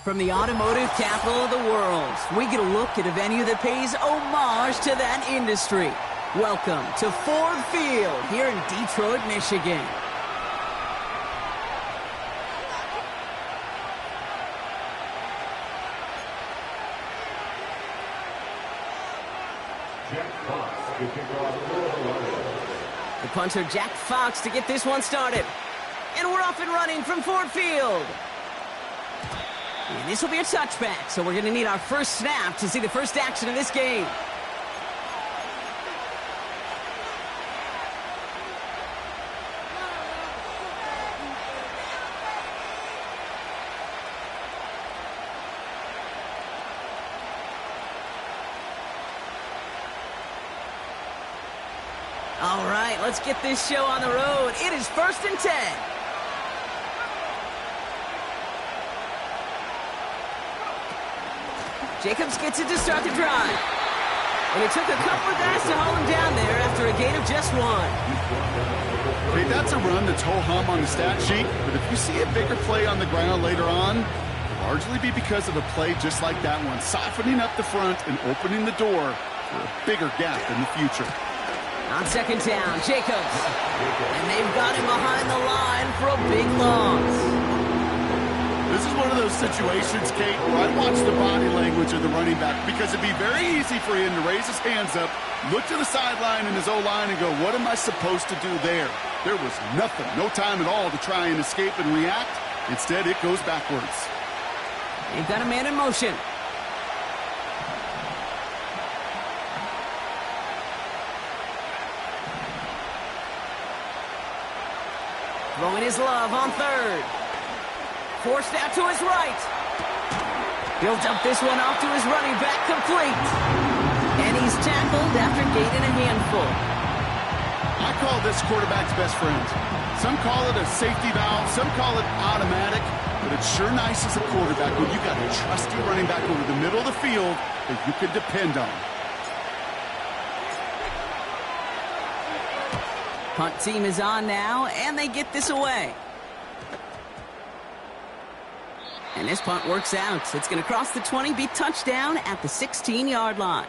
From the automotive capital of the world, we get a look at a venue that pays homage to that industry. Welcome to Ford Field here in Detroit, Michigan. The punter, Jack Fox, to get this one started. And we're off and running from Ford Field. And this will be a touchback, so we're going to need our first snap to see the first action of this game. All right, let's get this show on the road. It is 1st and 10. Jacobs gets it to start the drive. And it took a couple of guys to hold him down there after a gain of just 1. Hey, that's a run that's ho-hum on the stat sheet, but if you see a bigger play on the ground later on, it'll largely be because of a play just like that one, softening up the front and opening the door for a bigger gap in the future. On 2nd down, Jacobs. And they've got him behind the line for a big loss. This is one of those situations, Kate, where I watch the body language of the running back because it'd be very easy for him to raise his hands up, look to the sideline in his O-line and go, what am I supposed to do there? There was nothing, no time at all to try and escape and react. Instead, it goes backwards. They've got a man in motion. Throwing his love on 3rd. Forced out to his right. He'll dump this one off to his running back, complete. And he's tackled after gaining a handful. I call this quarterback's best friend. Some call it a safety valve, some call it automatic, but it's sure nice as a quarterback when you got a trusty running back over the middle of the field that you can depend on. Punt team is on now, and they get this away. And this punt works out. It's going to cross the 20, be touchdown at the 16-yard line.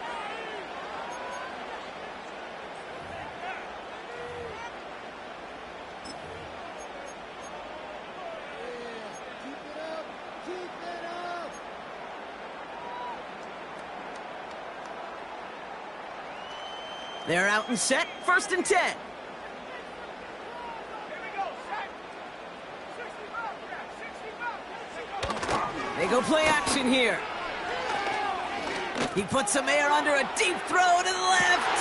They're out and set, 1st and 10. They go play action here. He puts some air under a deep throw to the left.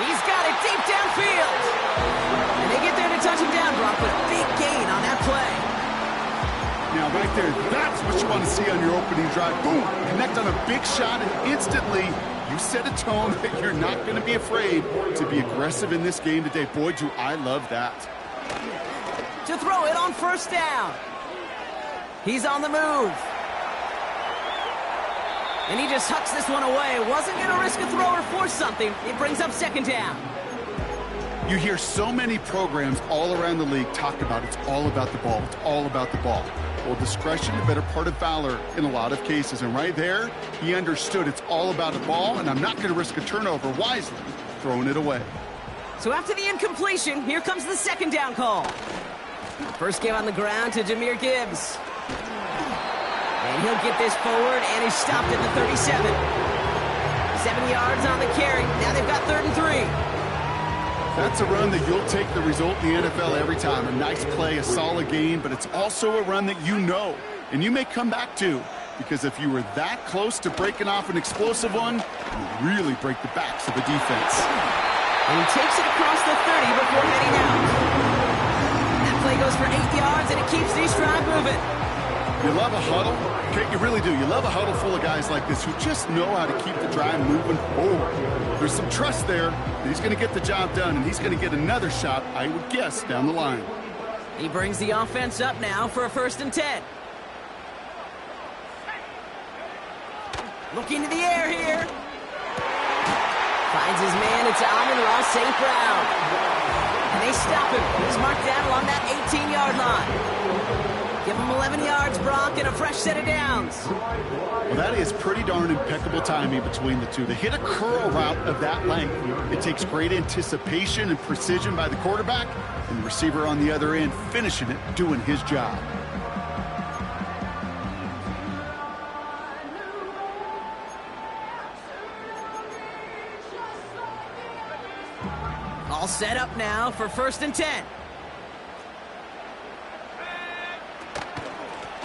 He's got it deep downfield. And they get there to touch him down, Brock, but a big gain on that play. Now, right there, that's what you want to see on your opening drive. Boom! Connect on a big shot, and instantly you set a tone that you're not going to be afraid to be aggressive in this game today. Boy, do I love that. To throw it on 1st down. He's on the move. And he just hucks this one away. Wasn't going to risk a throw or force something. It brings up 2nd down. You hear so many programs all around the league talk about it's all about the ball. It's all about the ball. Well, discretion, the better part of valor in a lot of cases. And right there, he understood it's all about the ball, and I'm not going to risk a turnover wisely, throwing it away. So after the incompletion, here comes the 2nd down call. First give on the ground to Jahmyr Gibbs. And he'll get this forward, and he's stopped at the 37. 7 yards on the carry. Now they've got 3rd and 3. That's a run that you'll take the result in the NFL every time. A nice play, a solid gain, but it's also a run that you know, and you may come back to, because if you were that close to breaking off an explosive one, you really break the backs of the defense. And he takes it across the 30 before heading out. That play goes for 8 yards, and it keeps these drive moving. You love a huddle. Okay, you really do. You love a huddle full of guys like this who just know how to keep the drive moving forward. There's some trust there that he's going to get the job done, and he's going to get another shot, I would guess, down the line. He brings the offense up now for a 1st and 10. Looking to the air here. Finds his man. It's Amon-Ra St. Brown. And they stop him. He's marked down along that 18-yard line. Give him 11 yards, Brock, and a fresh set of downs. Well, that is pretty darn impeccable timing between the two. To hit a curl route of that length, it takes great anticipation and precision by the quarterback, and the receiver on the other end finishing it, doing his job. All set up now for 1st and 10.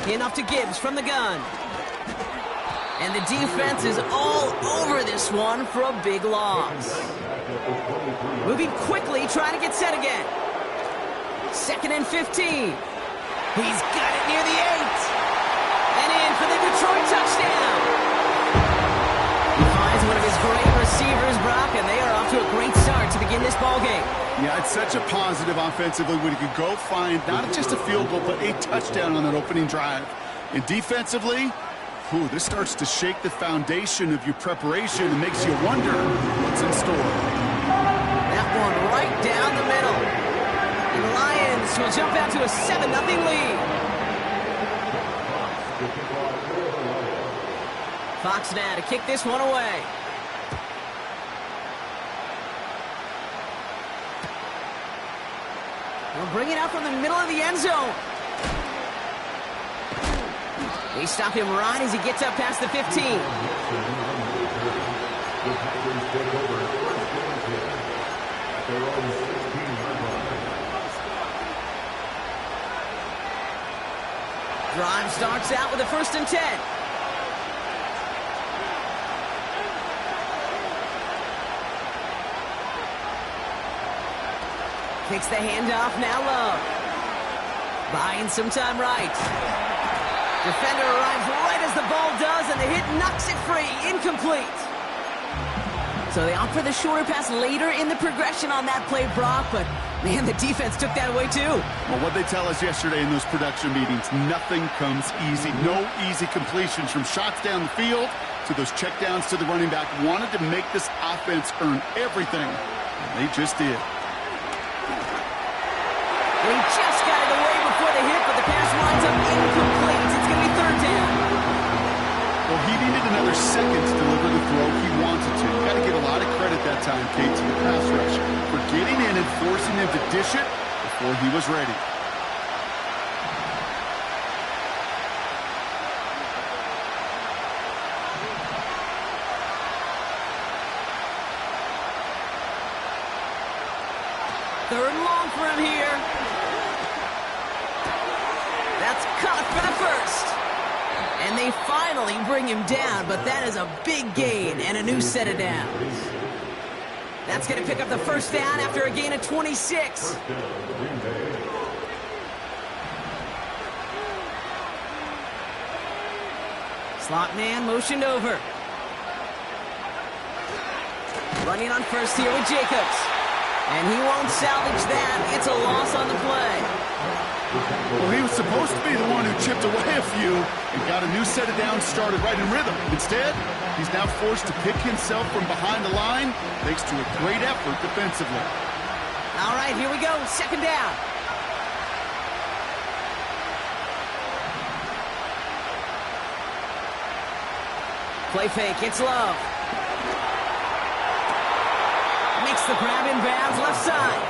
Enough to Gibbs from the gun. And the defense is all over this one for a big loss. Moving quickly, trying to get set again. 2nd and 15. He's got it near the 8. And in for the Detroit touchdown. He finds one of his great receivers, Brock, and they are off to a great start to begin this ballgame. Yeah, it's such a positive offensively when he could go find not just a field goal, but a touchdown on that opening drive. And defensively, this starts to shake the foundation of your preparation and makes you wonder what's in store. That one right down the middle. And the Lions will jump out to a 7-0 lead. Fox now to kick this one away. We'll bring it out from the middle of the end zone. They stop him right as he gets up past the 15. Drive starts out with a 1st and 10. Takes the handoff, now Love. Buying some time right. Defender arrives right as the ball does, and the hit knocks it free. Incomplete. So they opt for the shorter pass later in the progression on that play, Brock, but man, the defense took that away too. Well, what they tell us yesterday in those production meetings, nothing comes easy. No easy completions from shots down the field to those checkdowns to the running back. Wanted to make this offense earn everything, and they just did. He just got it away before the hit, but the pass winds up incomplete. It's going to be 3rd down. Well, he needed another second to deliver the throw he wanted to. You got to give a lot of credit that time, Kate, to the pass rush for getting in and forcing him to dish it before he was ready. Third and long for him here. That's caught for the 1st. And they finally bring him down, but that is a big gain and a new set of downs. That's going to pick up the 1st down after a gain of 26. Slot man motioned over. Running on 1st here with Jacobs. And he won't salvage that. It's a loss on the play. Well, he was supposed to be the one who chipped away a few and got a new set of downs started right in rhythm. Instead, he's now forced to pick himself from behind the line thanks to a great effort defensively. All right, here we go. 2nd down. Play fake. It's Love. Makes the grab in bounds left side.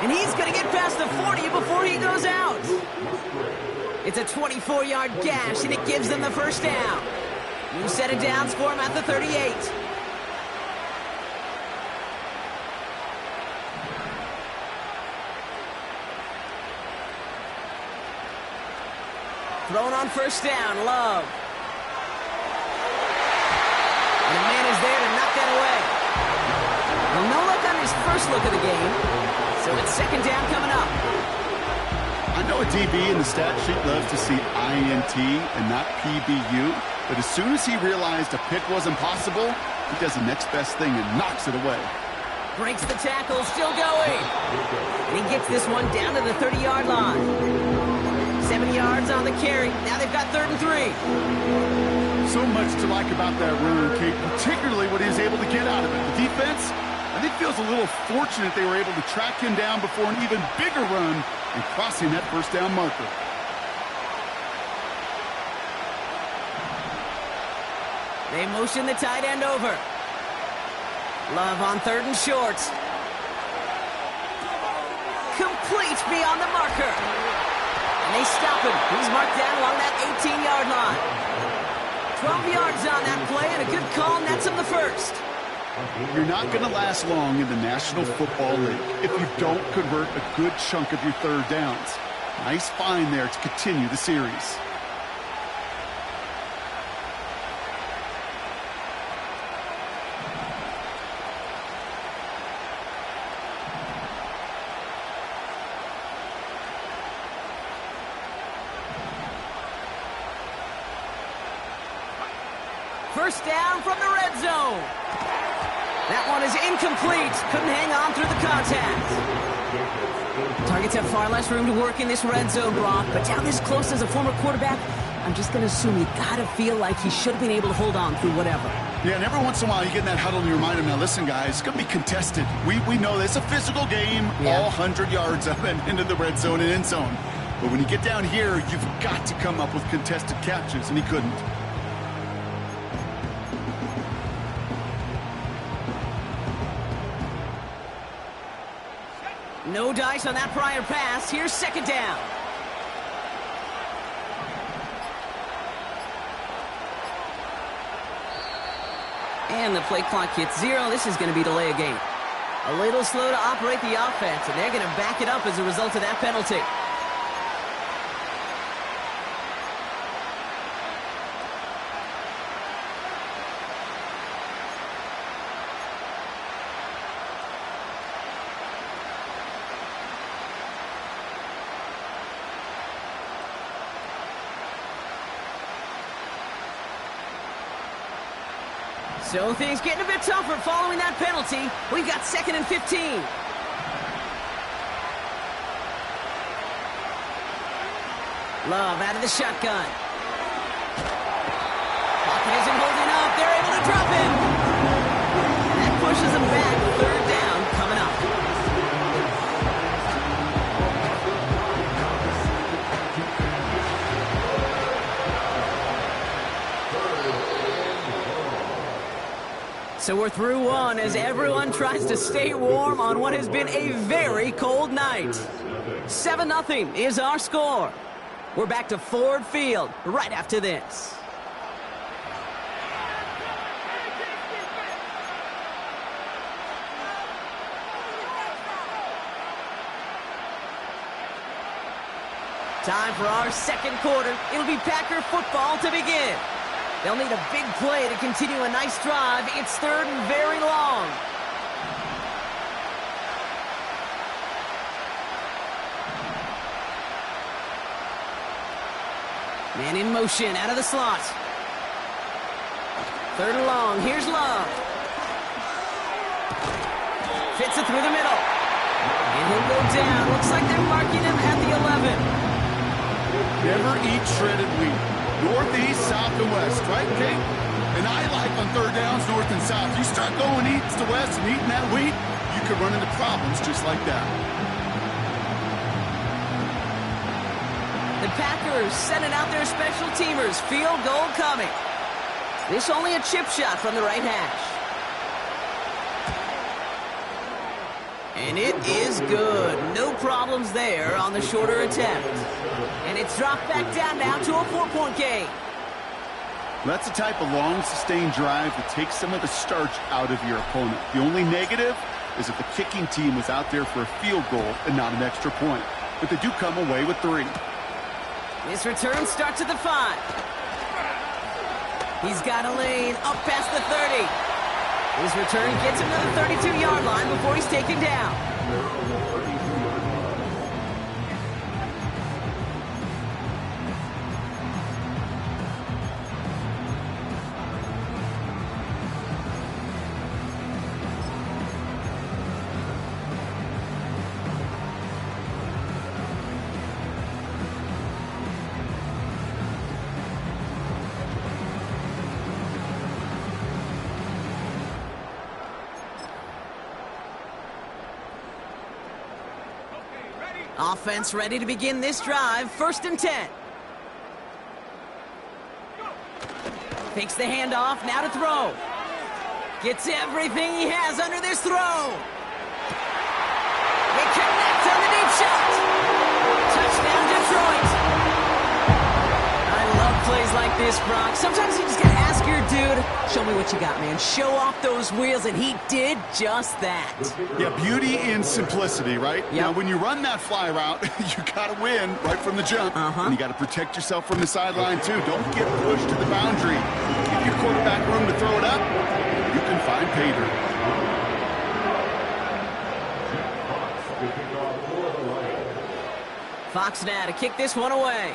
And he's going to get past the 40 before he goes out. It's a 24-yard gash, and it gives them the 1st down. New set of downs for him at the 38. Thrown on 1st down, Love. And a man is there to knock that away. Well, no luck on his first look of the game. So it's 2nd down coming up. I know a DB in the stat sheet loves to see INT and not PBU, but as soon as he realized a pick wasn't possible, he does the next best thing and knocks it away. Breaks the tackle, still going. And he gets this one down to the 30-yard line. 7 yards on the carry. Now they've got 3rd and 3. So much to like about that run, Kate, particularly what he was able to get out of it. The defense, I think, feels a little fortunate they were able to track him down before an even bigger run and crossing that 1st down marker. They motion the tight end over. Love on 3rd and short. Complete beyond the marker. And they stop him. He's marked down along that 18-yard line. 12 yards on that play, and a good call nets him the first. You're not going to last long in the National Football League if you don't convert a good chunk of your 3rd downs. Nice find there to continue the series. First down from the red zone. That one is incomplete. Couldn't hang on through the contact. Targets have far less room to work in this red zone, Brock, but down this close as a former quarterback, I'm just going to assume you got to feel like he should have been able to hold on through whatever. Yeah, and every once in a while you get in that huddle and you remind him, now listen, guys, it's going to be contested. We know this. It's a physical game, all 100 yards up and into the red zone and end zone. But when you get down here, you've got to come up with contested catches, and he couldn't. No dice on that prior pass. Here's 2nd down. And the play clock hits 0. This is going to be delay a game. A little slow to operate the offense, and they're going to back it up as a result of that penalty. So things getting a bit tougher following that penalty. We've got 2nd and 15. Love out of the shotgun. Pocket isn't holding up. They're able to drop him. That pushes them back. 3rd down coming up. So we're through one as everyone tries to stay warm on what has been a very cold night. 7-0 is our score. We're back to Ford Field right after this. Time for our 2nd quarter. It'll be Packer football to begin. They'll need a big play to continue a nice drive. It's 3rd and very long. Man in motion out of the slot. 3rd and long. Here's Love. Fits it through the middle. And he'll go down. Looks like they're marking him at the 11. Never eat shredded wheat. Northeast, south, and west, right, Kate? And I like on 3rd downs, north and south. You start going east to west and eating that wheat, you could run into problems just like that. The Packers sending out their special teamers. Field goal coming. This only a chip shot from the right hash. And it is good. No problems there on the shorter attempt. And it's dropped back down now to a 4-point game. That's the type of long, sustained drive that takes some of the starch out of your opponent. The only negative is if the kicking team was out there for a field goal and not an extra point. But they do come away with 3. This return starts at the 5. He's got a lane up past the 30. His return gets him to the 32-yard line before he's taken down. Offense ready to begin this drive. 1st and 10. Fakes the handoff, now to throw. Gets everything he has under this throw. They connect on the deep shot. Touchdown, Detroit. I love plays like this, Brock. Sometimes you just gotta ask your dude, show me what you got, man. Show off those wheels, and he did just that. Yeah, beauty in simplicity, right? Yep. Now, when you run that fly route, you gotta win right from the jump. And you gotta protect yourself from the sideline, too. Don't get pushed to the boundary. Give your quarterback room to throw it up. You can find pay dirt. Fox now to kick this one away.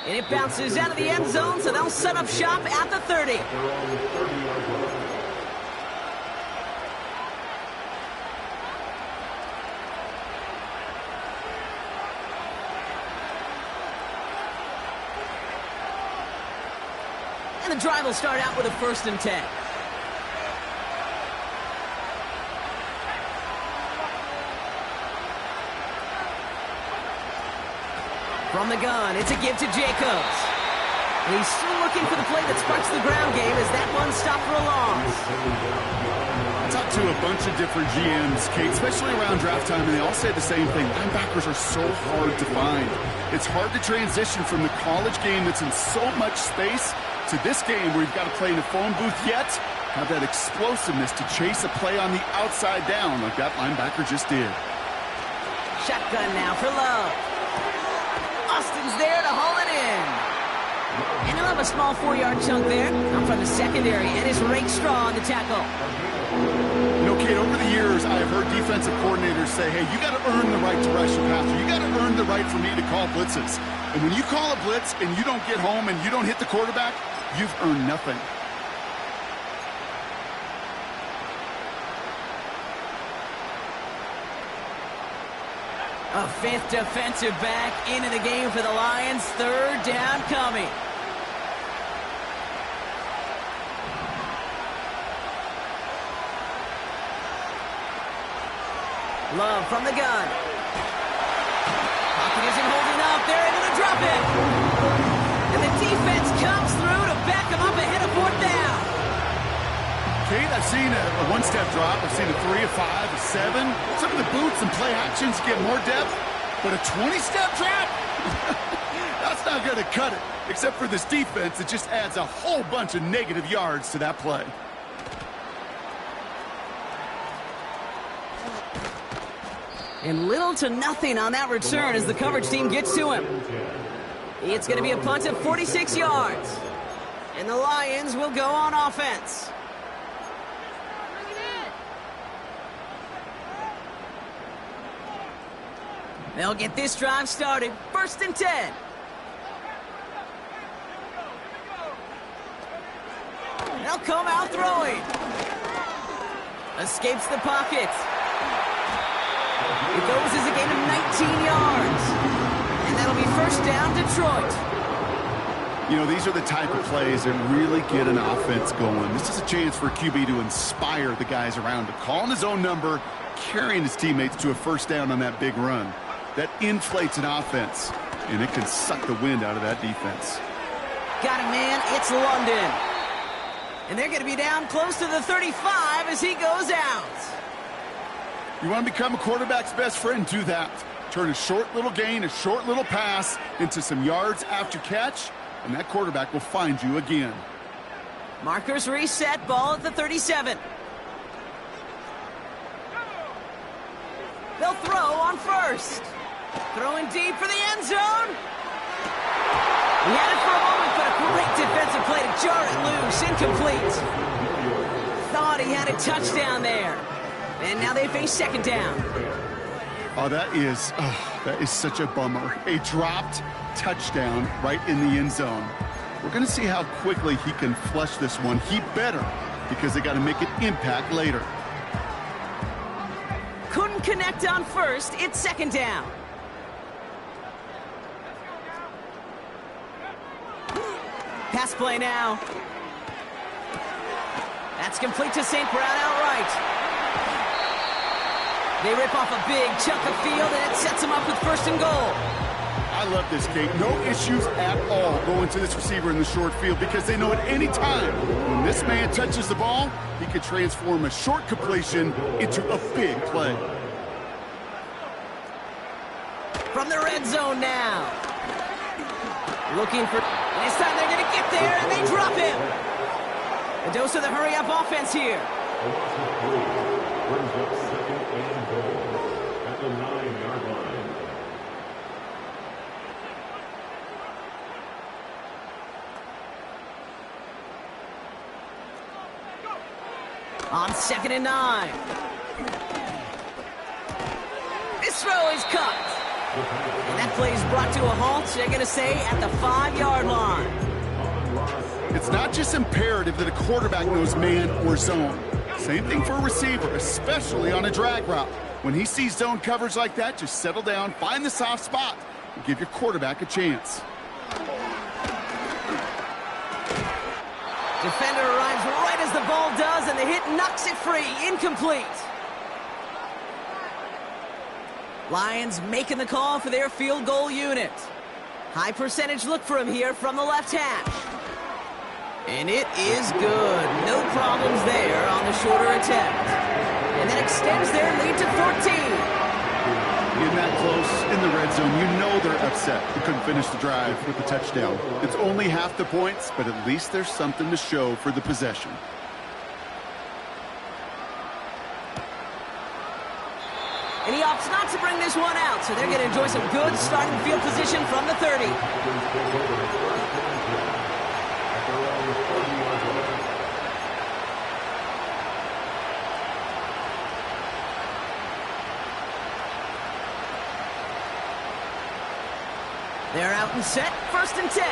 And it bounces out of the end zone, so they'll set up shop at the 30. And the drive will start out with a 1st and 10. From the gun, it's a give to Jacobs. And he's still looking for the play that sparks the ground game as that one stopped for a loss. I talked to a bunch of different GMs, Kate, especially around draft time, and they all say the same thing. Linebackers are so hard to find. It's hard to transition from the college game that's in so much space to this game where you've got to play in a phone booth yet have that explosiveness to chase a play on the outside down like that linebacker just did. Shotgun now for Love. Austin's there to haul it in. And he'll have a small 4-yard chunk there out from the secondary, and is raked straw on the tackle. You know, Kate, over the years, I have heard defensive coordinators say, hey, you got to earn the right to rush your passer. You got to earn the right for me to call blitzes. And when you call a blitz and you don't get home and you don't hit the quarterback, you've earned nothing. A 5th defensive back into the game for the Lions. 3rd down coming. Love from the gun. Pocket isn't holding up. They're able to drop it. And the defense comes through to back them up ahead of 4th down. Kate, I've seen a one-step drop. I've seen a 3, a 5, a 7. Some of the boots and play actions get more depth, but a 20-step drop? That's not going to cut it. Except for this defense, it just adds a whole bunch of negative yards to that play. And little to nothing on that return as the coverage team gets to him. It's going to be a punt of 46 yards. And the Lions will go on offense. They'll get this drive started. 1st and 10. They'll come out throwing. Escapes the pocket. It goes as a gain of 19 yards. And that'll be 1st down, Detroit. You know, these are the type of plays that really get an offense going. This is a chance for a QB to inspire the guys around him. Calling his own number, carrying his teammates to a 1st down on that big run. That inflates an offense, and it can suck the wind out of that defense. Got him, man. It's London. And they're going to be down close to the 35 as he goes out. You want to become a quarterback's best friend? Do that. Turn a short little gain, a short little pass into some yards after catch, and that quarterback will find you again. Markers reset, ball at the 37. They'll throw on 1st. Throwing deep for the end zone. He had it for a moment, but a great defensive play to jar it loose. Incomplete. Thought he had a touchdown there. And now they face 2nd down. Oh, that is such a bummer. A dropped touchdown right in the end zone. We're going to see how quickly he can flush this one. He better, because they got to make an impact later. Couldn't connect on 1st. It's 2nd down. Pass play now. That's complete to St. Brown outright. They rip off a big chunk of field, and it sets them up with 1st and goal. I love this, Kate. No issues at all going to this receiver in the short field because they know at any time when this man touches the ball, he could transform a short completion into a big play. From the red zone now. Looking for... This time they're going to get there, and they drop him. A dose of the hurry-up offense here. Brings up 2nd and goal at the 9-yard line. On 2nd and 9. This throw is cut. And that play is brought to a halt, they're going to say, at the 5-yard line. It's not just imperative that a quarterback knows man or zone. Same thing for a receiver, especially on a drag route. When he sees zone coverage like that, just settle down, find the soft spot, and give your quarterback a chance. Defender arrives right as the ball does, and the hit knocks it free. Incomplete. Lions making the call for their field goal unit. High percentage look for him here from the left hash. And it is good. No problems there on the shorter attempt. And that extends their lead to 14. Getting that close in the red zone, you know they're upset. They couldn't finish the drive with the touchdown. It's only half the points, but at least there's something to show for the possession. And he opts not to bring this one out, so they're going to enjoy some good starting field position from the 30. They're out and set, 1st and 10.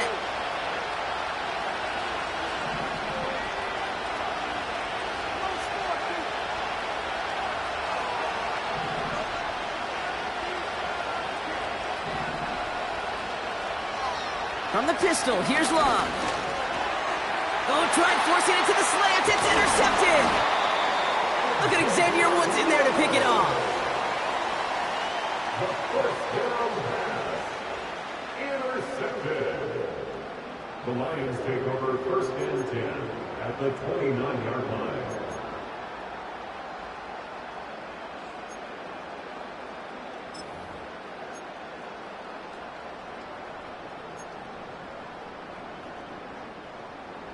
From the pistol, here's Love. Oh, tried forcing it to the slant. It's intercepted. Look at Xavier Woods in there to pick it off. Intercepted. The Lions take over 1st and 10 at the 29-yard line.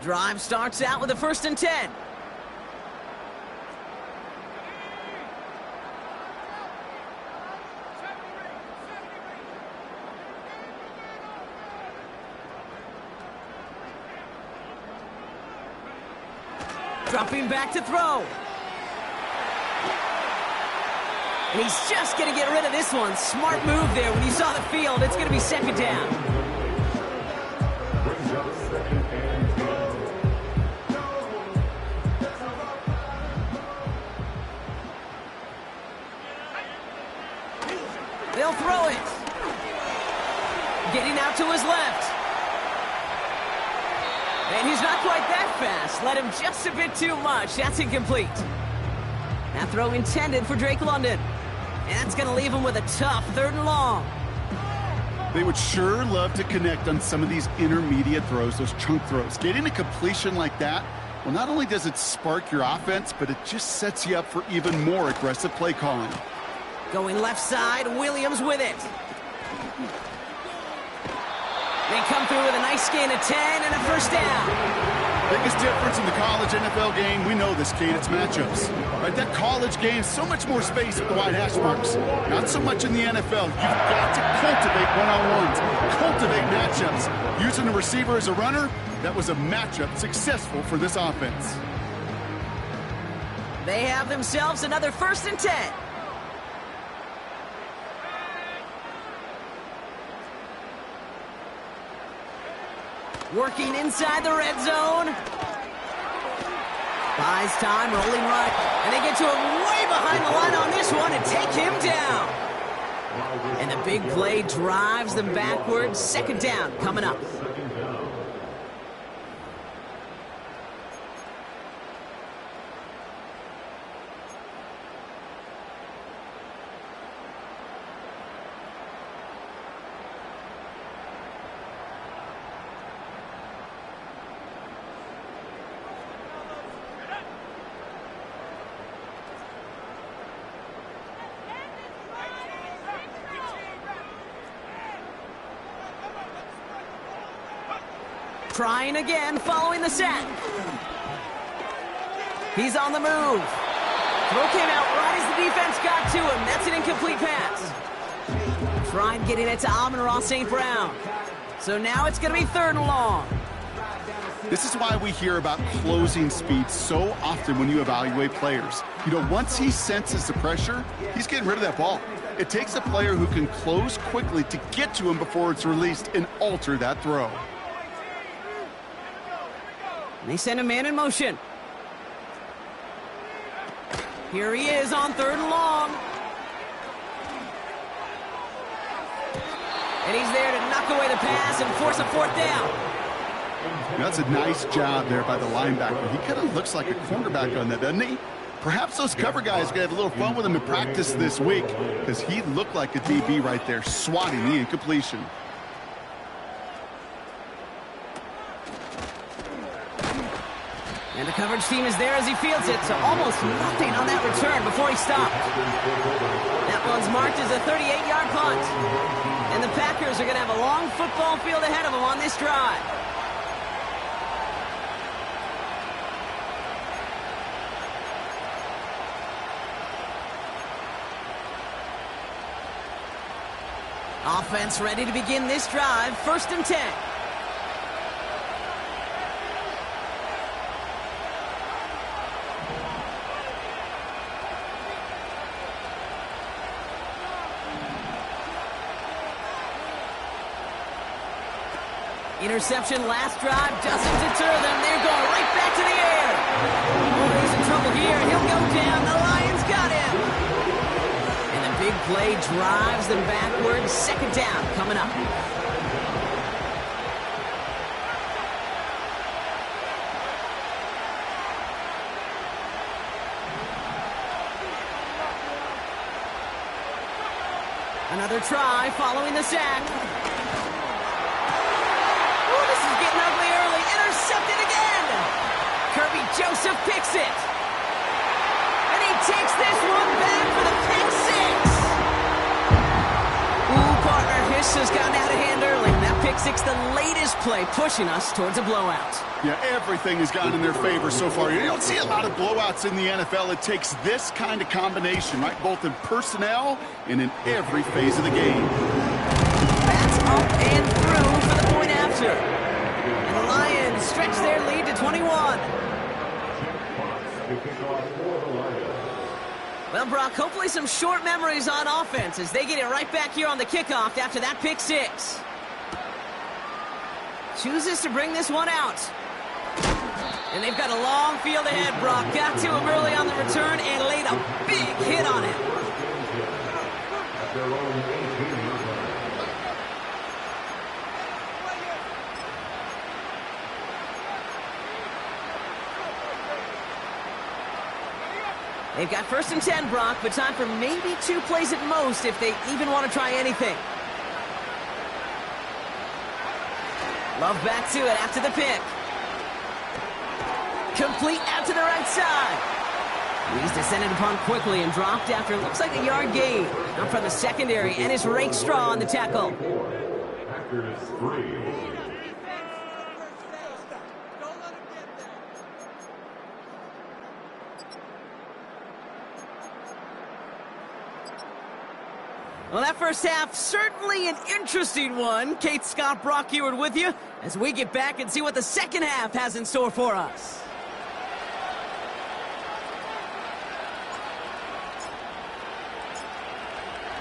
Drive starts out with a 1st and 10. Dropping back to throw. And he's just going to get rid of this one. Smart move there when you saw the field. It's going to be 2nd down. Brings up 2nd and 10. They'll throw it. Getting out to his left. And he's not quite that fast. Let him just a bit too much. That's incomplete. That throw intended for Drake London. And that's going to leave him with a tough 3rd and long. They would sure love to connect on some of these intermediate throws, those chunk throws. Getting a completion like that, well, not only does it spark your offense, but it just sets you up for even more aggressive play calling. Going left side, Williams with it. They come through with a nice gain of 10 and a 1st down. Biggest difference in the college NFL game, we know this, Kate, it's matchups. Right, that college game, so much more space with the wide hash marks. Not so much in the NFL. You've got to cultivate one-on-ones, cultivate matchups. Using the receiver as a runner, that was a matchup successful for this offense. They have themselves another 1st and 10. Working inside the red zone. Buys time, rolling right. And they get to him way behind the line on this one and take him down. And the big play drives them backwards. 2nd down coming up. Trying again following the sack. He's on the move. Throw came out right as the defense got to him. That's an incomplete pass. Trying getting it to Amon-Ra St. Brown. So now it's going to be 3rd and long. This is why we hear about closing speed so often when you evaluate players. You know, once he senses the pressure, he's getting rid of that ball. It takes a player who can close quickly to get to him before it's released and alter that throw. They send a man in motion. Here he is on 3rd and long. And he's there to knock away the pass and force a 4th down. That's a nice job there by the linebacker. He kind of looks like a cornerback on that, doesn't he? Perhaps those cover guys are going to have a little fun with him in practice this week because he looked like a DB right there, swatting the incompletion. And the coverage team is there as he fields it, so almost nothing on that return before he stopped. That one's marked as a 38-yard punt. And the Packers are going to have a long football field ahead of them on this drive. Offense ready to begin this drive. 1st and 10. Interception last drive doesn't deter them. They're going right back to the air. Oh, he's in trouble here. He'll go down. The Lions got him. And the big play drives them backwards. 2nd down coming up. Another try following the sack. Intercepted again. Kirby Joseph picks it. And he takes this one back for the pick 6. Ooh, partner, Hiss has gotten out of hand early. That pick 6, the latest play, pushing us towards a blowout. Yeah, everything has gone in their favor so far. You don't see a lot of blowouts in the NFL. It takes this kind of combination, right? Both in personnel and in every phase of the game. That's up and through for the point after. And the Lions stretch their lead to 21. Well, Brock, hopefully some short memories on offense as they get it right back here on the kickoff after that pick 6. Chooses to bring this one out. And they've got a long field ahead, Brock. Got to him early on the return and laid a big hit on him. They've got 1st and 10, Brock, but time for maybe 2 plays at most if they even want to try anything. Love back to it after the pick. Complete out to the right side. He's descended upon quickly and dropped after it looks like a yard gain. Up from the secondary, and it's Rake Straw on the tackle. Packers 3. Well, that first half, certainly an interesting one. Kate, Scott, Brock Eward with you as we get back and see what the second half has in store for us.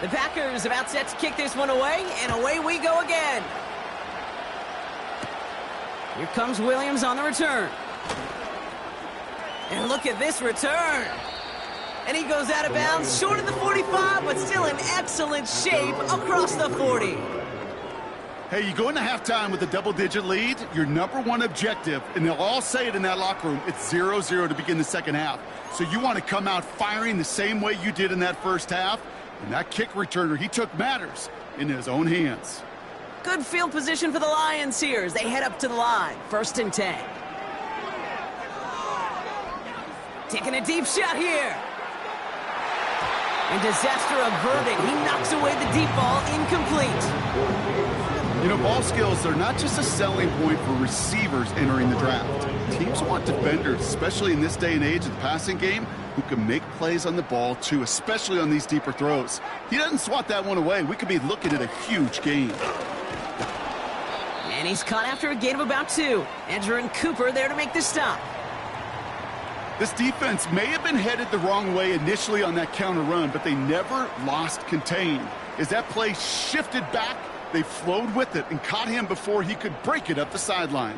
The Packers about set to kick this one away, and away we go again. Here comes Williams on the return. And look at this return. And he goes out of bounds, short of the 45, but still in excellent shape across the 40. Hey, you go into halftime with a double-digit lead, your number one objective, and they'll all say it in that locker room, it's 0-0 to begin the second half. So you want to come out firing the same way you did in that first half, and that kick returner, he took matters in his own hands. Good field position for the Lions here as they head up to the line. 1st and 10. Taking a deep shot here. And disaster averted. He knocks away the deep ball, incomplete. You know, ball skills are not just a selling point for receivers entering the draft. Teams want defenders, especially in this day and age of the passing game, who can make plays on the ball, too, especially on these deeper throws. He doesn't swat that one away. We could be looking at a huge gain. And he's caught after a gain of about 2. Ibtryin Cooper there to make the stop. This defense may have been headed the wrong way initially on that counter run, but they never lost contain. As that play shifted back, they flowed with it and caught him before he could break it up the sideline.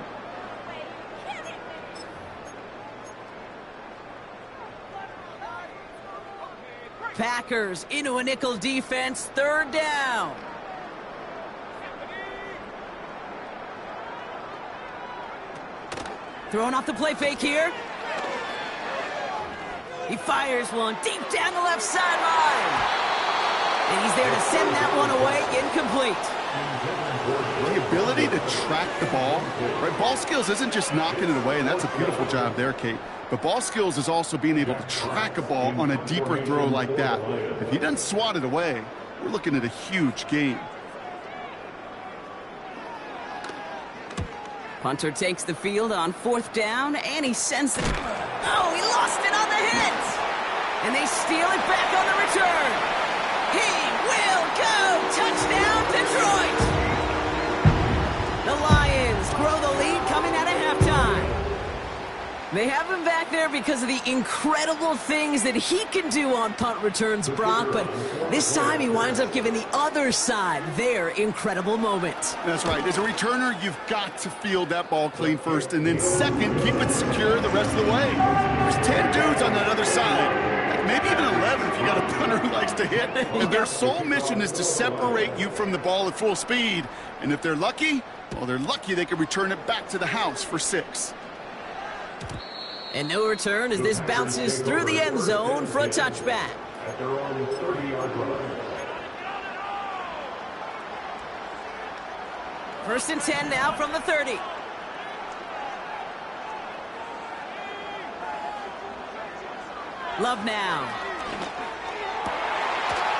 Packers into a nickel defense, 3rd down. Throwing off the play fake here. He fires one deep down the left sideline. And he's there to send that one away, incomplete. The ability to track the ball, right? Ball skills isn't just knocking it away, and that's a beautiful job there, Kate. But ball skills is also being able to track a ball on a deeper throw like that. If he doesn't swat it away, we're looking at a huge gain. Punter takes the field on 4th down, and he sends it. Oh, he lost it on the hit! And they steal it back on the return. He will go! Touchdown, Detroit! The Lions grow the lead coming out of halftime. They have him back there because of the incredible things that he can do on punt returns, Brock, but this time he winds up giving the other side their incredible moment. That's right. As a returner, you've got to field that ball clean first, and then second, keep it secure the rest of the way. There's 10 dudes on that other side, maybe even 11 if you got a punter who likes to hit, and their sole mission is to separate you from the ball at full speed, and if they're lucky, well, they're lucky they can return it back to the house for 6. And no return as this bounces through the end zone for a touchback. At their own 30-yard line. 1st and 10 now from the 30. Love now.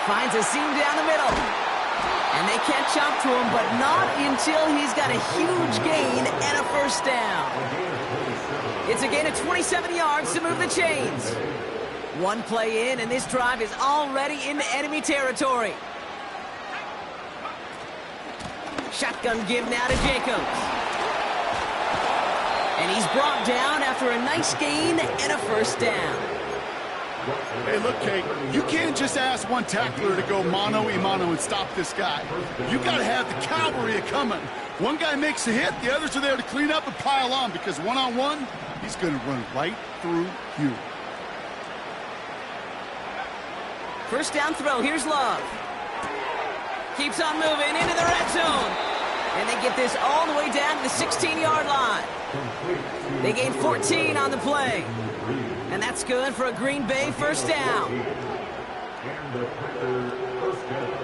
Finds a seam down the middle. And they catch up to him, but not until he's got a huge gain and a 1st down. It's a gain of 27 yards to move the chains. One play in, and this drive is already into enemy territory. Shotgun give now to Jacobs. And he's brought down after a nice gain and a 1st down. Hey, look, Kate, you can't just ask one tackler to go mano-a-mano and stop this guy. You got to have the cavalry coming. One guy makes a hit, the others are there to clean up and pile on, because one-on-one, he's going to run right through you. 1st down throw. Here's Love. Keeps on moving into the red zone. And they get this all the way down to the 16-yard line. They gain 14 on the play. And that's good for a Green Bay 1st down. And the Packers 1st down.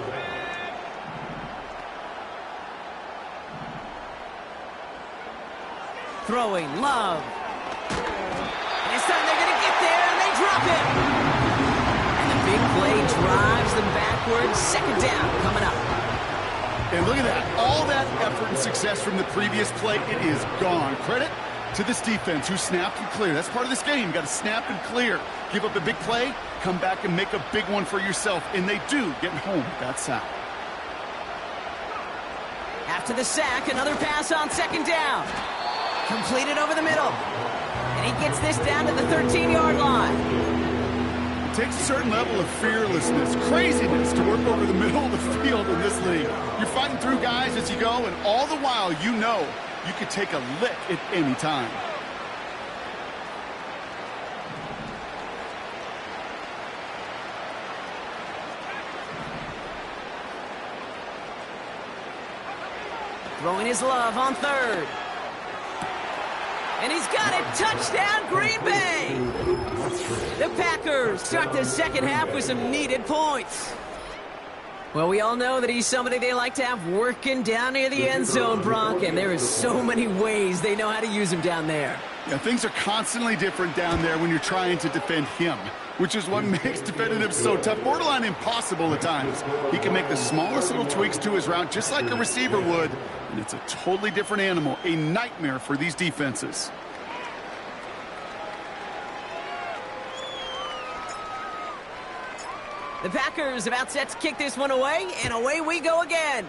Throwing, Love. And this time they're going to get there, and they drop it. And the big play drives them backwards. 2nd down coming up. And look at that. All that effort and success from the previous play, it is gone. Credit to this defense who snapped and cleared. That's part of this game. You got to snap and clear. Give up a big play, come back and make a big one for yourself. And they do, getting home with that sack. After the sack, another pass on 2nd down. Completed over the middle. And he gets this down to the 13-yard line. It takes a certain level of fearlessness, craziness to work over the middle of the field in this league. You're fighting through guys as you go, and all the while you know you could take a lick at any time. Throwing his Love on 3rd. And he's got it. Touchdown, Green Bay. The Packers start the 2nd half with some needed points. Well, we all know that he's somebody they like to have working down near the end zone, Brock, and there is so many ways they know how to use him down there. Yeah, things are constantly different down there when you're trying to defend him. which is what makes defending him so tough, borderline impossible at times. He can make the smallest little tweaks to his route just like a receiver would, and it's a totally different animal, a nightmare for these defenses. The Packers about set to kick this one away, and away we go again.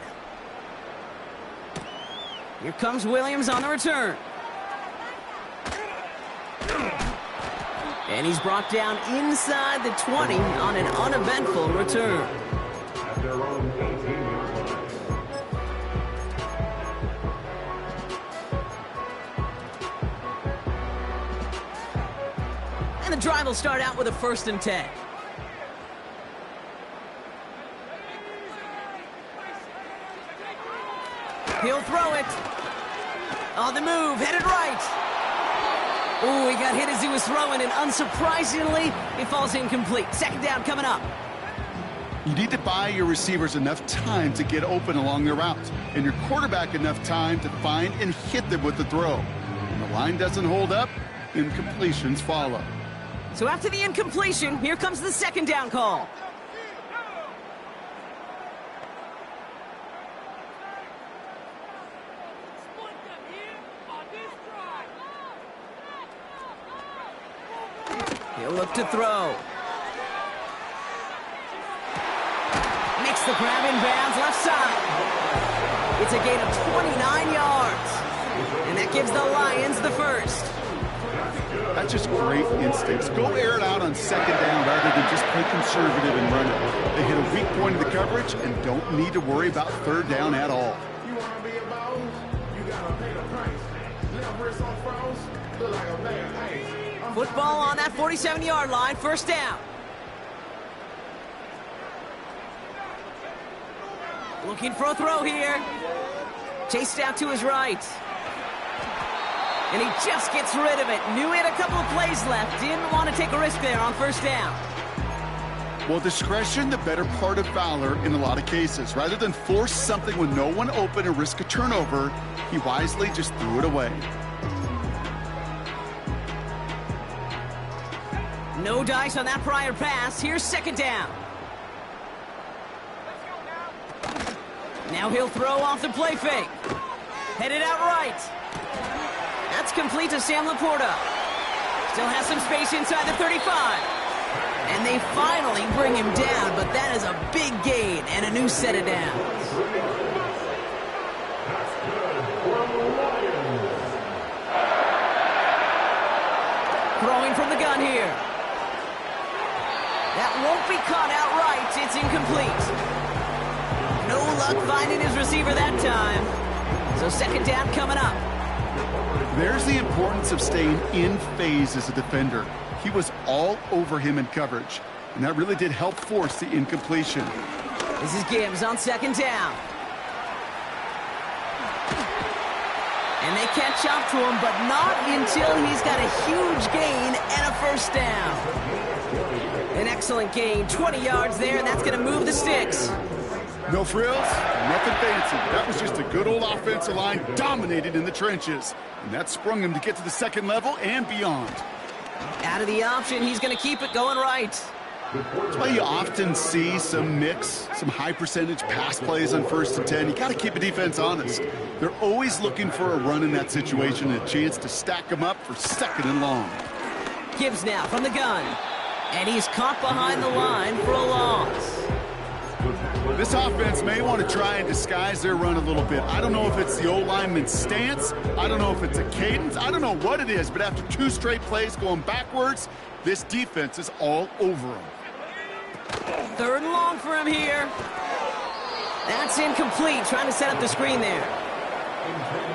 Here comes Williams on the return. And he's brought down inside the 20 on an uneventful return. At their own 18-yard line. And the drive will start out with a 1st and 10. He'll throw it. On the move, headed right. Ooh, he got hit as he was throwing, and unsurprisingly, it falls incomplete. 2nd down coming up. You need to buy your receivers enough time to get open along their route, and your quarterback enough time to find and hit them with the throw. When the line doesn't hold up, incompletions follow. So after the incompletion, here comes the 2nd down call. He'll look to throw. Makes the grab in bounds left side. It's a gain of 29 yards. And that gives the Lions the 1st. That's just great instincts. Go air it out on 2nd down rather than just play conservative and run it. They hit a weak point of the coverage and don't need to worry about 3rd down at all. You want to be a boss? You got to pay the price. Left wrist on froze, look like a bad ice. Football on that 47-yard line, 1st down. Looking for a throw here. Chased out to his right. And he just gets rid of it. Knew he had a couple of plays left. Didn't want to take a risk there on 1st down. Well, discretion, the better part of valor in a lot of cases. Rather than force something with no one open and risk a turnover, he wisely just threw it away. No dice on that prior pass. Here's 2nd down. Now he'll throw off the play fake. Headed out right. That's complete to Sam Laporta. Still has some space inside the 35. And they finally bring him down, but that is a big gain and a new set of downs. Throwing from the gun here. That won't be caught outright. It's incomplete. No luck finding his receiver that time. So 2nd down coming up. There's the importance of staying in phase as a defender. He was all over him in coverage, and that really did help force the incompletion. This is Gibbs on 2nd down. And they catch up to him, but not until he's got a huge gain and a 1st down. An excellent gain, 20 yards there, and that's going to move the sticks. No frills, nothing fancy. That was just a good old offensive line dominated in the trenches. And that sprung him to get to the 2nd level and beyond. Out of the option, he's going to keep it going right. That's why you often see some mix, some high percentage pass plays on 1st and 10. You got to keep a defense honest. They're always looking for a run in that situation and a chance to stack them up for 2nd and long. Gibbs now from the gun. And he's caught behind the line for a loss. This offense may want to try and disguise their run a little bit. I don't know if it's the O-lineman's stance. I don't know if it's a cadence. I don't know what it is, but after 2 straight plays going backwards, this defense is all over them. 3rd and long for him here. That's incomplete, trying to set up the screen there.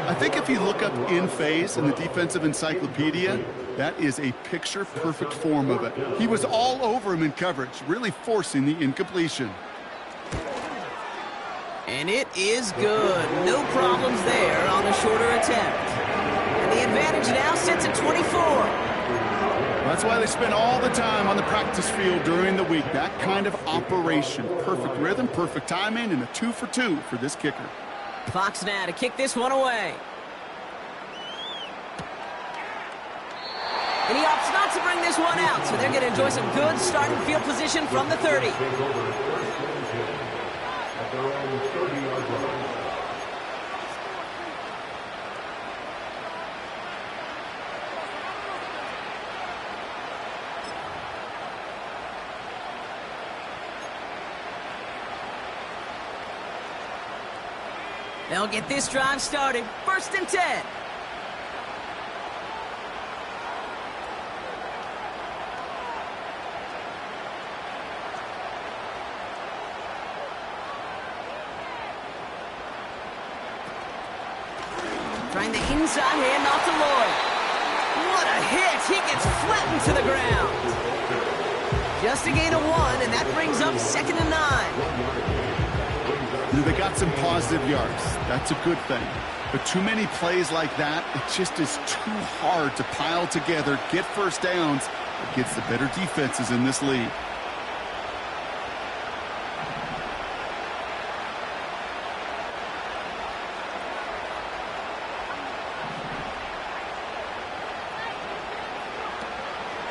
I think if you look up in phase in the defensive encyclopedia, that is a picture-perfect form of it. He was all over him in coverage, really forcing the incompletion. And it is good. No problems there on the shorter attempt. And the advantage now sits at 24. That's why they spend all the time on the practice field during the week. That kind of operation. Perfect rhythm, perfect timing, and a 2 for 2 for this kicker. Fox now to kick this one away. And he opts not to bring this one out, so they're going to enjoy some good starting field position from the 30. Take over first and 10 at their own 30-yard line. They'll get this drive started. First and 10. Trying the inside handoff to Lloyd. What a hit! He gets flattened to the ground. Just a gain of 1, and that brings up 2nd and 9. They got some positive yards. That's a good thing. But too many plays like that, it just is too hard to pile together, get first downs against the better defenses in this league.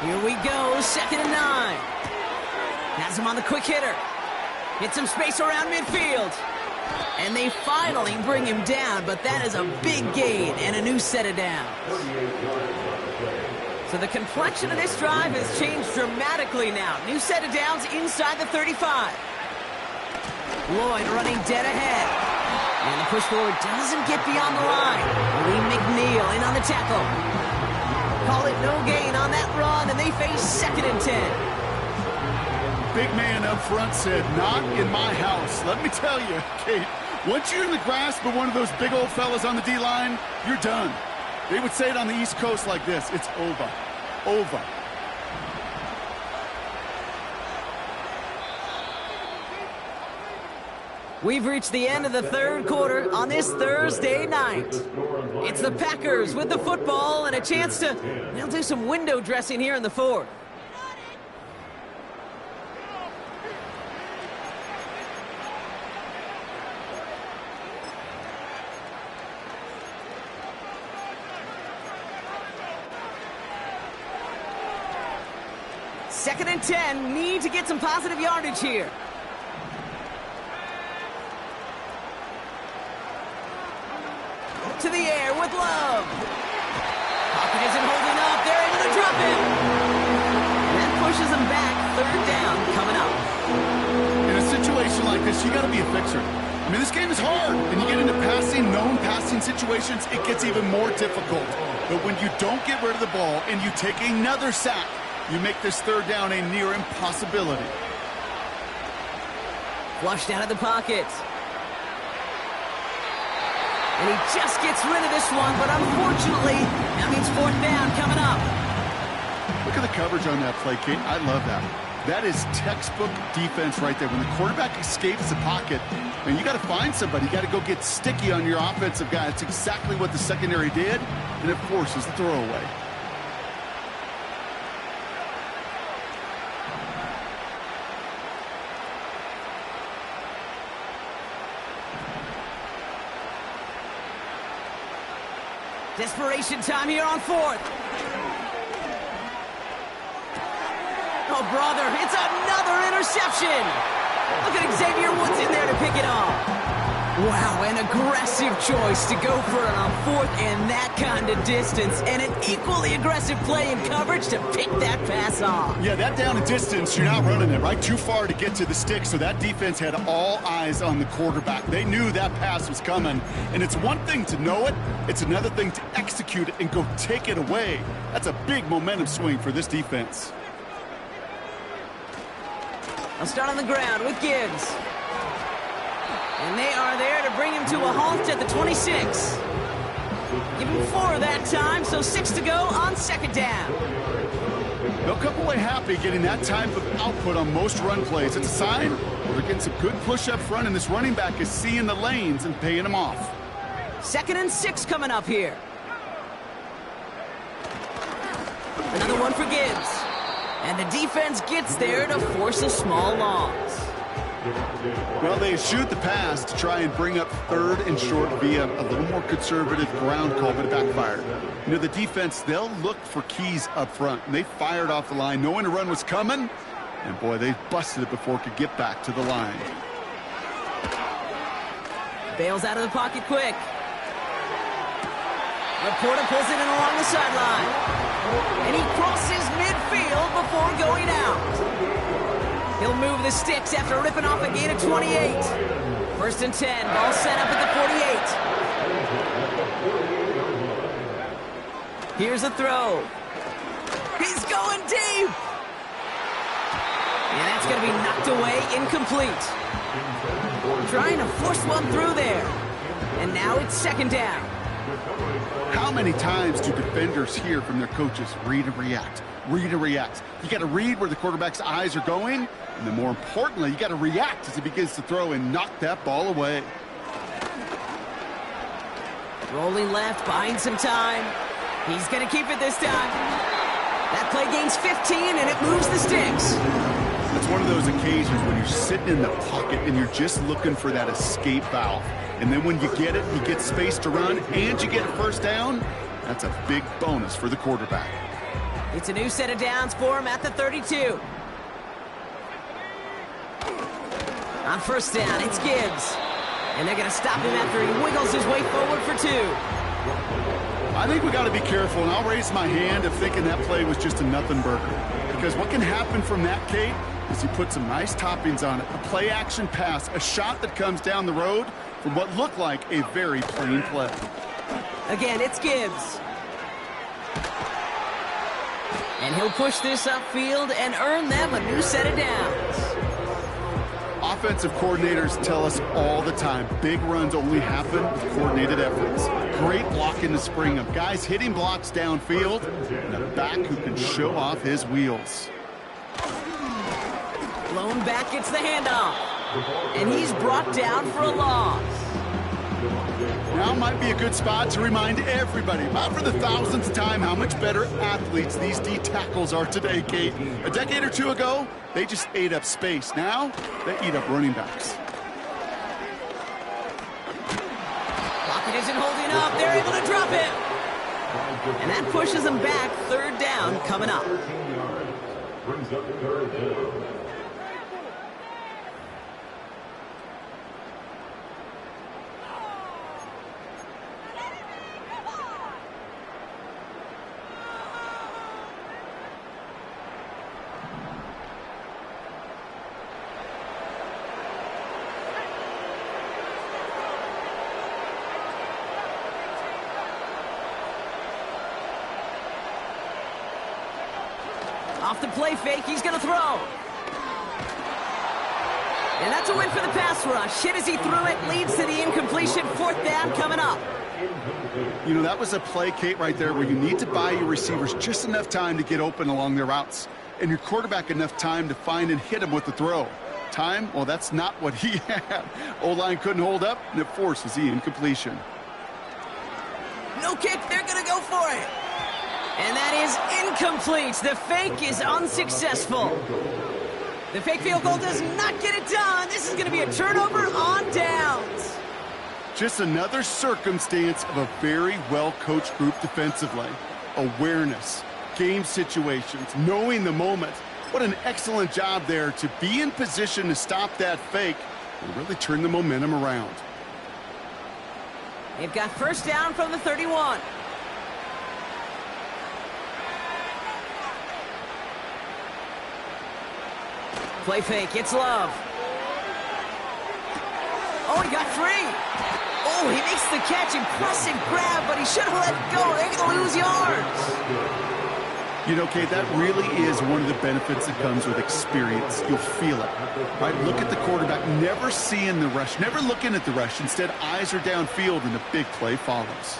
Here we go, 2nd and 9. Has him on the quick hitter. Hit some space around midfield. And they finally bring him down, but that is a big gain and a new set of downs. So the complexion of this drive has changed dramatically now. New set of downs inside the 35. Lloyd running dead ahead. And the push forward doesn't get beyond the line. Lee McNeil in on the tackle. Call it no gain on that run, and they face 2nd and 10. Big man up front said, not in my house. Let me tell you, Kate, once you're in the grasp of one of those big old fellas on the D-line, you're done. They would say it on the East Coast like this, it's over. Over. We've reached the end of the 3rd quarter on this Thursday night. It's the Packers with the football and a chance to, they'll do some window dressing here in the 4th. Second and 10, need to get some positive yardage here. To the air with Love. Pocket isn't holding up. They're able to drop him. And that pushes him back. 3rd down coming up. In a situation like this, you got to be a fixer. I mean, this game is hard. And you get into known passing situations, it gets even more difficult. But when you don't get rid of the ball and you take another sack, you make this 3rd down a near impossibility. Flushed out of the pocket. And he just gets rid of this one, but unfortunately, that means 4th down coming up. Look at the coverage on that play, Kate. I love that. That is textbook defense right there. When the quarterback escapes the pocket, and you got to find somebody. You got to go get sticky on your offensive guy. That's exactly what the secondary did, and it forces the throwaway. Desperation time here on 4th. Oh, brother, it's another interception. Look at Xavier Woods in there to pick it off. Wow, an aggressive choice to go for it on 4th and that kind of distance, and an equally aggressive play in coverage to pick that pass off. Yeah, that down and distance, you're not running it, right? Too far to get to the stick, so that defense had all eyes on the quarterback. They knew that pass was coming, and it's one thing to know it, it's another thing to execute it and go take it away. That's a big momentum swing for this defense. I'll start on the ground with Gibbs. And they are there to bring him to a halt at the 26. Give him 4 that time, so 6 to go on 2nd down. They'll come away happy getting that type of output on most run plays. It's a sign they're getting some good push up front, and this running back is seeing the lanes and paying them off. 2nd and 6 coming up here. Another one for Gibbs. And the defense gets there to force a small loss. Well, they shoot the pass to try and bring up third and short via a little more conservative ground call, but it backfired. You know, the defense, they'll look for keys up front, and they fired off the line knowing a run was coming, and boy, they busted it before it could get back to the line. Bails out of the pocket quick. Laporta pulls it in along the sideline. And he crosses midfield before going out. He'll move the sticks after ripping off a gain of 28. 1st and 10. Ball set up at the 48. Here's a throw. He's going deep. And that's going to be knocked away, incomplete. Trying to force one through there. And now it's 2nd down. How many times do defenders hear from their coaches, read and react, read and react? You got to read where the quarterback's eyes are going, and then more importantly, you got to react as he begins to throw and knock that ball away. Rolling left, buying some time. He's going to keep it this time. That play gains 15, and it moves the sticks. It's one of those occasions when you're sitting in the pocket and you're just looking for that escape valve. And then when you get it, you get space to run, and you get a 1st down. That's a big bonus for the quarterback. It's a new set of downs for him at the 32. On 1st down, it's Gibbs. And they're going to stop him after he wiggles his way forward for 2. I think we got to be careful, and I'll raise my hand if thinking that play was just a nothing burger. Because what can happen from that, Kate, is you put some nice toppings on it. A play-action pass, a shot that comes down the road from what looked like a very plain play. Again, it's Gibbs. And he'll push this upfield and earn them a new set of downs. Offensive coordinators tell us all the time, big runs only happen with coordinated efforts. Great block in the spring of guys hitting blocks downfield, and a back who can show off his wheels. Blown back gets the handoff. And he's brought down for a loss. Now might be a good spot to remind everybody, not for the 1000th time, how much better athletes these D tackles are today, Kate. A decade or two ago, they just ate up space. Now, they eat up running backs. Lockett isn't holding up. They're able to drop it. And that pushes them back. 3rd down coming up. Brings up 3rd down. Off the play fake, he's going to throw. And that's a win for the pass rush. Hit as he threw it, leads to the incompletion. 4th down coming up. You know, that was a play, Kate, right there where you need to buy your receivers just enough time to get open along their routes, and your quarterback enough time to find and hit him with the throw. Time? Well, that's not what he had. O-line couldn't hold up, and it forces the incompletion. No kick, they're going to go for it. And that is incomplete. The fake is unsuccessful. The fake field goal does not get it done. This is going to be a turnover on downs. Just another circumstance of a very well-coached group defensively. Awareness, game situations, knowing the moment. What an excellent job there to be in position to stop that fake and really turn the momentum around. They've got 1st down from the 31. Play fake, it's Love. Oh, he got free. Oh, he makes the catch, impressive grab, but he should have let go. They're going to lose yards. You know, Kate, that really is one of the benefits that comes with experience. You'll feel it, right? Look at the quarterback, never seeing the rush, never looking at the rush. Instead, eyes are downfield, and a big play follows.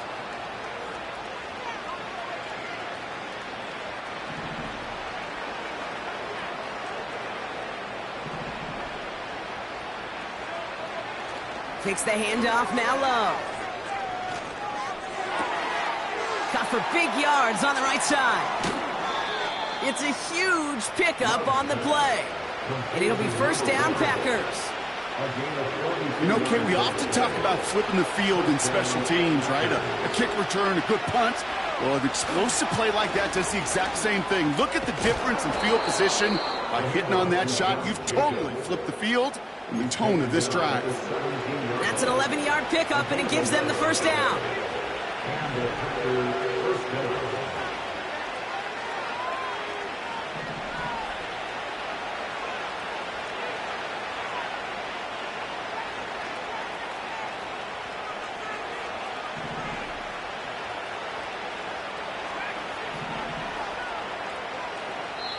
Takes the handoff, now Love. Caught for big yards on the right side. It's a huge pickup on the play. And it'll be 1st down, Packers. You know, Kate, we often talk about flipping the field in special teams, right? A kick return, a good punt. Well, an explosive play like that does the exact same thing. Look at the difference in field position. By hitting on that shot, you've totally flipped the field and the tone of this drive. That's an 11-yard pickup, and it gives them the first down.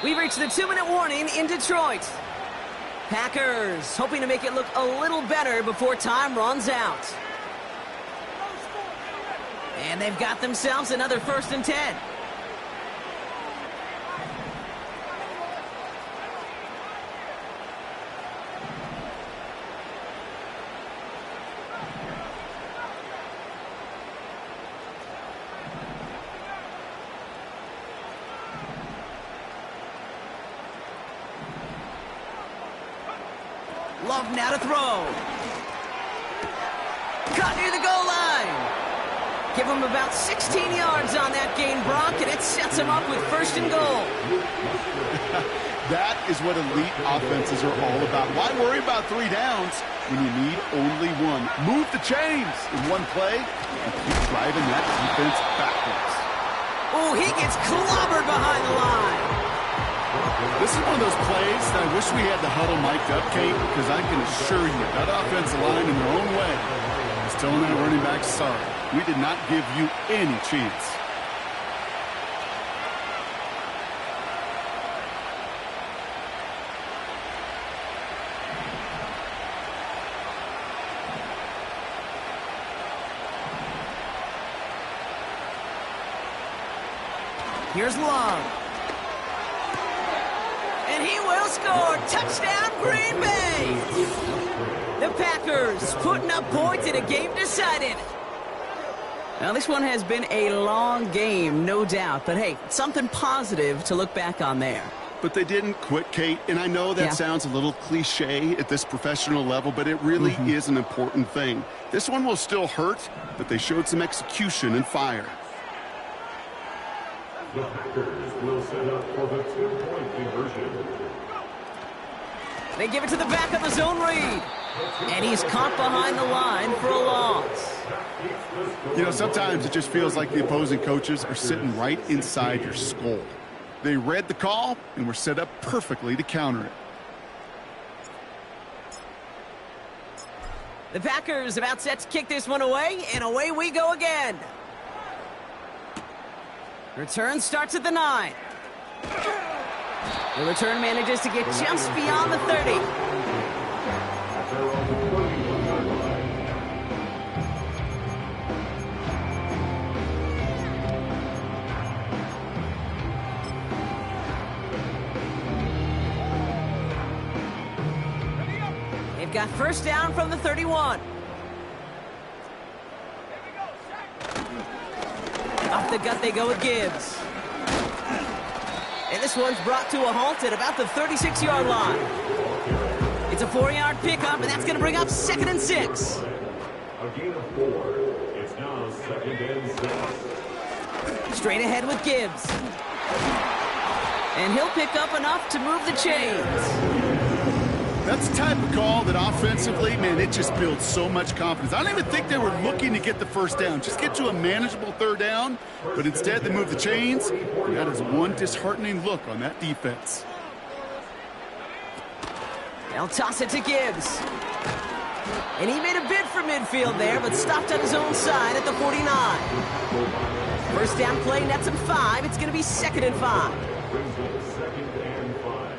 We've reached the 2-minute warning in Detroit. Packers hoping to make it look a little better before time runs out. And they've got themselves another 1st and 10. Love now to throw. Caught near the goal line. Give him about 16 yards on that gain, Brock, and it sets him up with 1st and goal. That is what elite offenses are all about. Why worry about 3 downs when you need only 1? Move the chains in one play and keep driving that defense backwards. Oh, he gets clobbered behind the line. This is one of those plays that I wish we had the huddle mic'd up, Kate, because I can assure you that offensive line in their own way is telling that running back, sorry, we did not give you any chance. Here's Love. And he will score. Touchdown, Green Bay. The Packers putting up points in a game decided. Now, this one has been a long game, no doubt. But, hey, something positive to look back on there. But they didn't quit, Kate. And I know that sounds a little cliche at this professional level, but it really is an important thing. This one will still hurt, but they showed some execution and fire. The Packers will set up for the 2-point conversion. They give it to the back of the zone read. And he's caught behind the line for a loss. You know, sometimes it just feels like the opposing coaches are sitting right inside your skull. They read the call and were set up perfectly to counter it. The Packers about set to kick this one away, and away we go again. Return starts at the 9. The return manages to get just beyond the 30. They've got 1st down from the 31. Off the gut they go with Gibbs. And this one's brought to a halt at about the 36-yard line. It's a 4-yard pickup, and that's going to bring up 2nd and 6. A gain of 4. It's now 2nd and 6. Straight ahead with Gibbs. And he'll pick up enough to move the chains. That's the type of call that offensively, man, it just builds so much confidence. I don't even think they were looking to get the 1st down. Just get to a manageable 3rd down. But instead, they move the chains. And that is one disheartening look on that defense. They'll toss it to Gibbs. And he made a bid for midfield there, but stopped on his own side at the 49. 1st down play, nets him 5. It's going to be 2nd and 5. Brings up 2nd and 5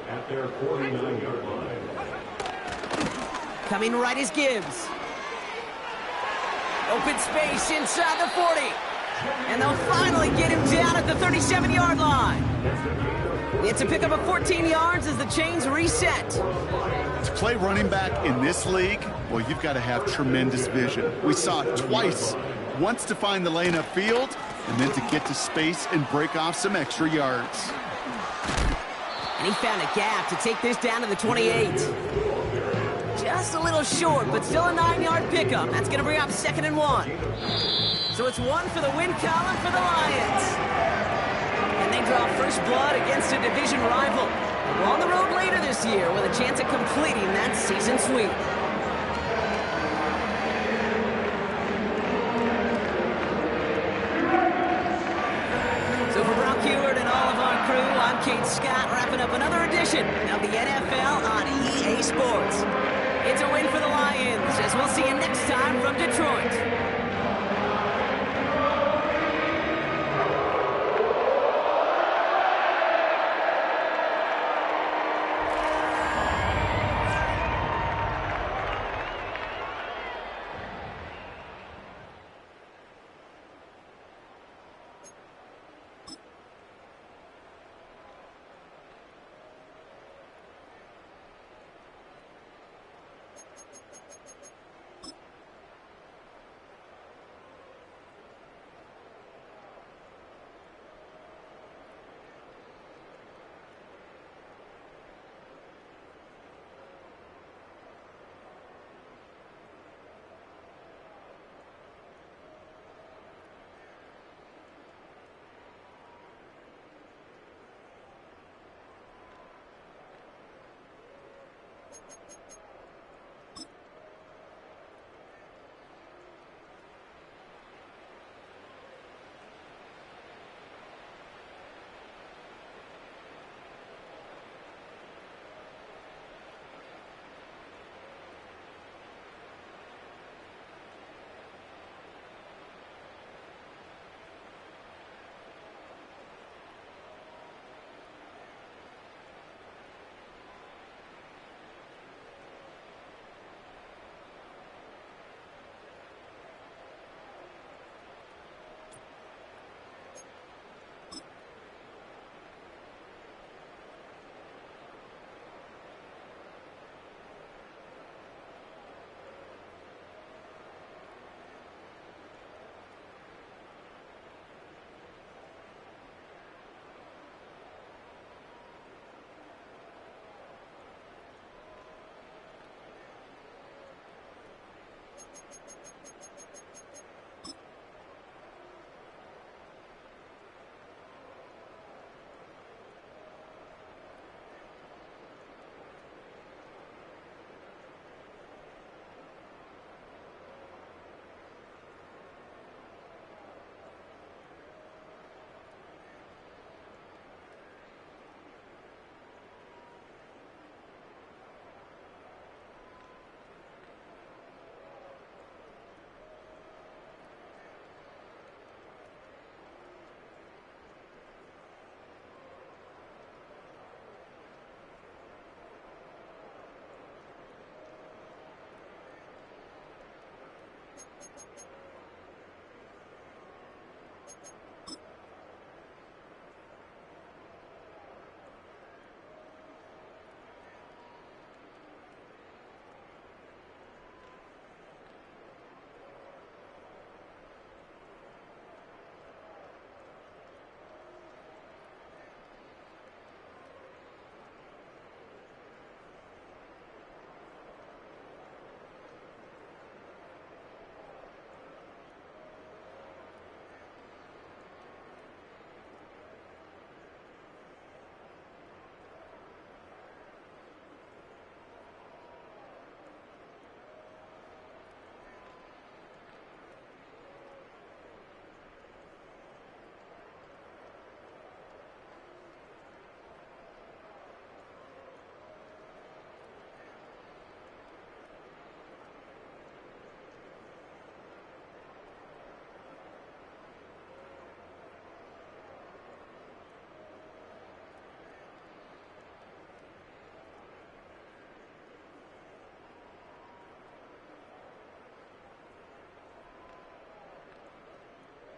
at their 49-yard line. Coming right is Gibbs. Open space inside the 40. And they'll finally get him down at the 37-yard line. It's a pickup of 14 yards as the chains reset. To play running back in this league, well, you've got to have tremendous vision. We saw it twice. Once to find the lane upfield, and then to get to space and break off some extra yards. And he found a gap to take this down to the 28. just a little short, but still a 9-yard pickup. That's going to bring up 2nd and 1. So it's 1 for the win column for the Lions. And they draw first blood against a division rival. We're on the road later this year with a chance at completing that season sweep. So for Brock Heward and all of our crew, I'm Kate Scott, wrapping up another edition of the NFL on EA Sports. It's a win for the Lions, as we'll see you next time from Detroit.